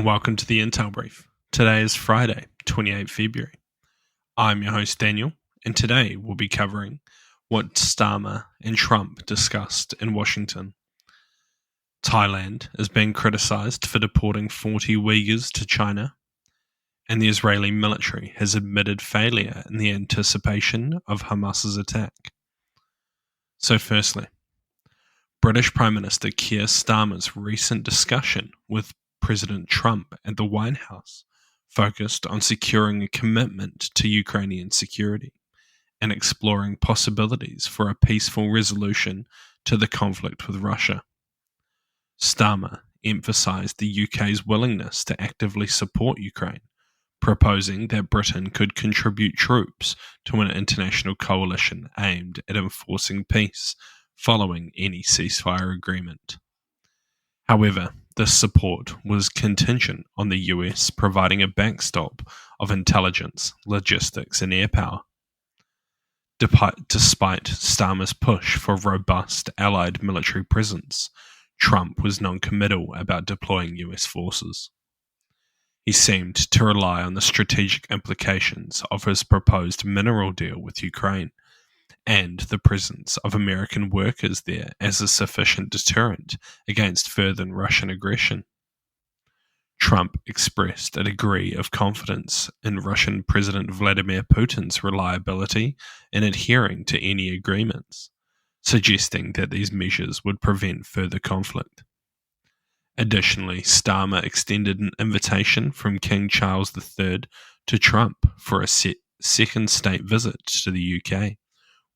and welcome to the Intel Brief. Today is Friday, 28 February. I'm your host Daniel, and today we'll be covering what Starmer and Trump discussed in Washington. Thailand is being criticised for deporting 40 Uyghurs to China, and the Israeli military has admitted failure in the anticipation of Hamas's attack. So firstly, British Prime Minister Keir Starmer's recent discussion with President Trump at the White House focused on securing a commitment to Ukrainian security and exploring possibilities for a peaceful resolution to the conflict with Russia. Starmer emphasised the UK's willingness to actively support Ukraine, proposing that Britain could contribute troops to an international coalition aimed at enforcing peace following any ceasefire agreement. However, this support was contingent on the US providing a backstop of intelligence, logistics, and air power. Despite Starmer's push for robust Allied military presence, Trump was non-committal about deploying US forces. He seemed to rely on the strategic implications of his proposed mineral deal with Ukraine and the presence of American workers there as a sufficient deterrent against further Russian aggression. Trump expressed a degree of confidence in Russian President Vladimir Putin's reliability in adhering to any agreements, suggesting that these measures would prevent further conflict. Additionally, Starmer extended an invitation from King Charles III to Trump for a second state visit to the UK,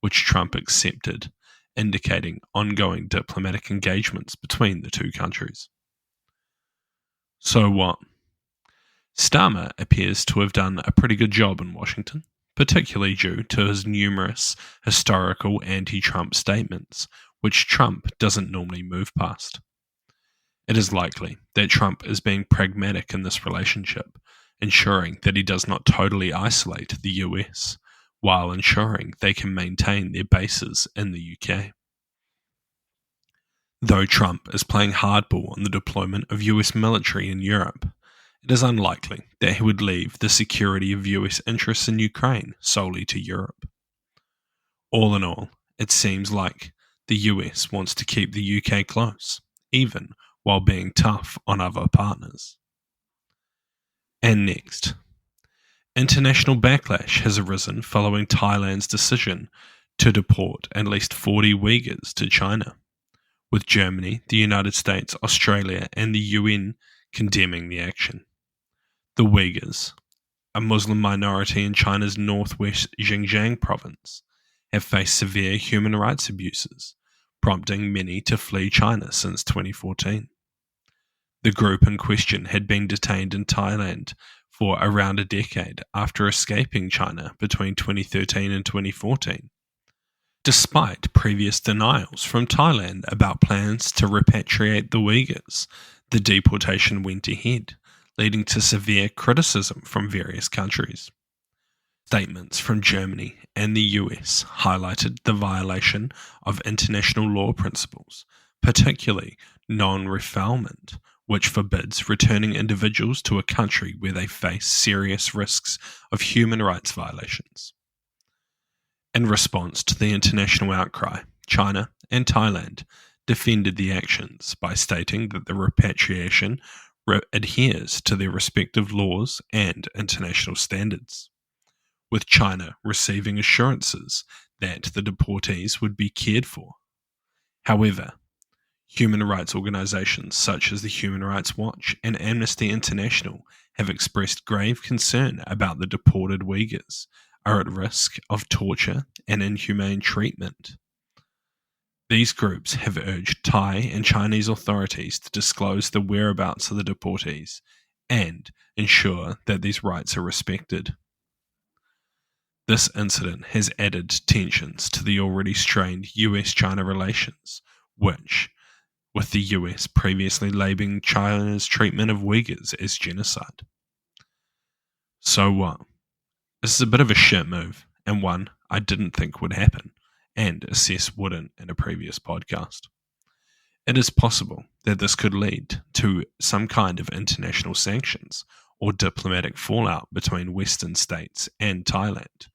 which Trump accepted, indicating ongoing diplomatic engagements between the two countries. So what? Starmer appears to have done a pretty good job in Washington, particularly due to his numerous historical anti-Trump statements, which Trump doesn't normally move past. It is likely that Trump is being pragmatic in this relationship, ensuring that he does not totally isolate the US, while ensuring they can maintain their bases in the UK. Though Trump is playing hardball on the deployment of US military in Europe, it is unlikely that he would leave the security of US interests in Ukraine solely to Europe. All in all, it seems like the US wants to keep the UK close, even while being tough on other partners. And next, international backlash has arisen following Thailand's decision to deport at least 40 Uyghurs to China, with Germany, the United States, Australia, and the UN condemning the action. The Uyghurs, a Muslim minority in China's northwest Xinjiang province, have faced severe human rights abuses, prompting many to flee China since 2014. The group in question had been detained in Thailand for around a decade after escaping China between 2013 and 2014. Despite previous denials from Thailand about plans to repatriate the Uyghurs, the deportation went ahead, leading to severe criticism from various countries. Statements from Germany and the US highlighted the violation of international law principles, particularly non-refoulement, which forbids returning individuals to a country where they face serious risks of human rights violations. In response to the international outcry, China and Thailand defended the actions by stating that the repatriation adheres to their respective laws and international standards, with China receiving assurances that the deportees would be cared for. However, human rights organizations such as the Human Rights Watch and Amnesty International have expressed grave concern about the deported Uyghurs are at risk of torture and inhumane treatment. These groups have urged Thai and Chinese authorities to disclose the whereabouts of the deportees and ensure that these rights are respected. This incident has added tensions to the already strained US-China relations, with the US previously labeling China's treatment of Uyghurs as genocide. So what? This is a bit of a shit move, and one I didn't think would happen, and assess wouldn't in a previous podcast. It is possible that this could lead to some kind of international sanctions or diplomatic fallout between Western states and Thailand,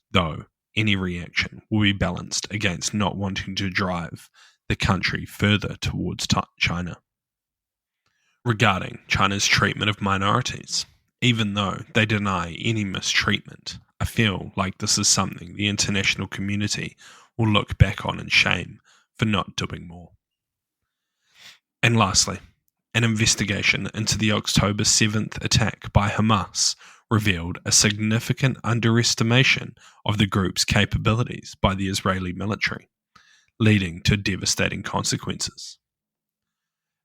though any reaction will be balanced against not wanting to drive the country further towards China. Regarding China's treatment of minorities, even though they deny any mistreatment, I feel like this is something the international community will look back on in shame for not doing more. And lastly, an investigation into the October 7th attack by Hamas revealed a significant underestimation of the group's capabilities by the Israeli military, leading to devastating consequences.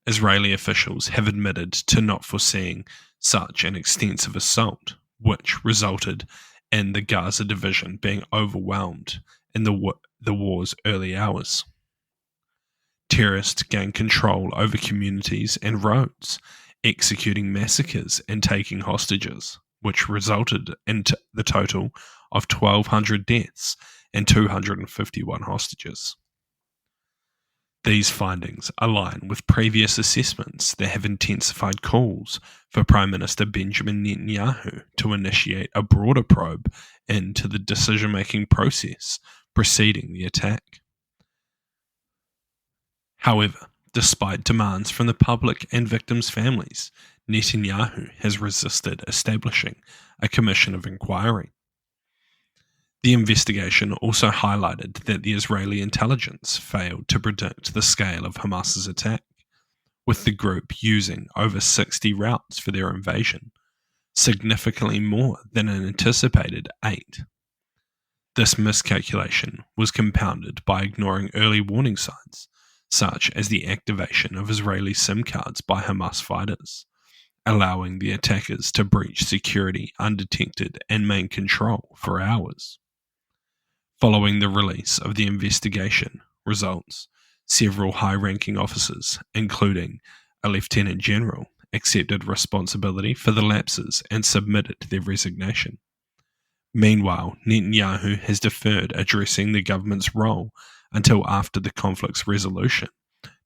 Israeli officials have admitted to not foreseeing such an extensive assault, which resulted in the Gaza division being overwhelmed in the war's early hours. Terrorists gained control over communities and roads, executing massacres and taking hostages, which resulted in the total of 1,200 deaths and 251 hostages. These findings align with previous assessments that have intensified calls for Prime Minister Benjamin Netanyahu to initiate a broader probe into the decision-making process preceding the attack. However, despite demands from the public and victims' families, Netanyahu has resisted establishing a commission of inquiry. The investigation also highlighted that the Israeli intelligence failed to predict the scale of Hamas's attack, with the group using over 60 routes for their invasion, significantly more than an anticipated 8. This miscalculation was compounded by ignoring early warning signs, such as the activation of Israeli SIM cards by Hamas fighters, allowing the attackers to breach security undetected and maintain control for hours. Following the release of the investigation results, several high-ranking officers, including a lieutenant general, accepted responsibility for the lapses and submitted their resignation. Meanwhile, Netanyahu has deferred addressing the government's role until after the conflict's resolution,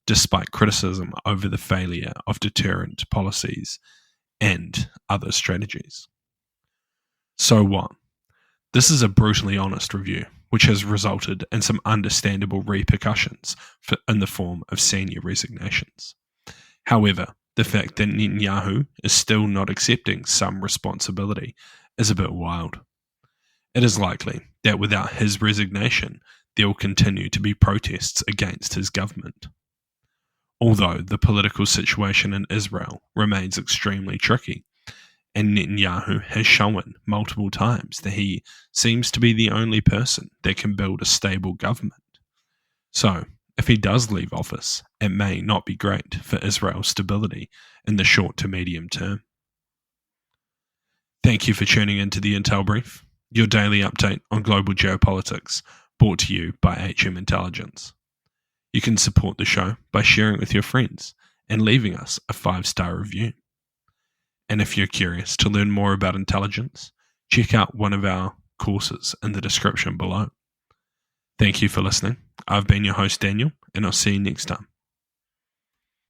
despite criticism over the failure of deterrent policies and other strategies. So what? This is a brutally honest review, which has resulted in some understandable repercussions in the form of senior resignations. However, the fact that Netanyahu is still not accepting some responsibility is a bit wild. It is likely that without his resignation, there will continue to be protests against his government. Although the political situation in Israel remains extremely tricky, and Netanyahu has shown multiple times that he seems to be the only person that can build a stable government. So, if he does leave office, it may not be great for Israel's stability in the short to medium term. Thank you for tuning into the Intel Brief, your daily update on global geopolitics, brought to you by HM Intelligence. You can support the show by sharing with your friends and leaving us a 5-star review. And if you're curious to learn more about intelligence, check out one of our courses in the description below. Thank you for listening. I've been your host, Daniel, and I'll see you next time.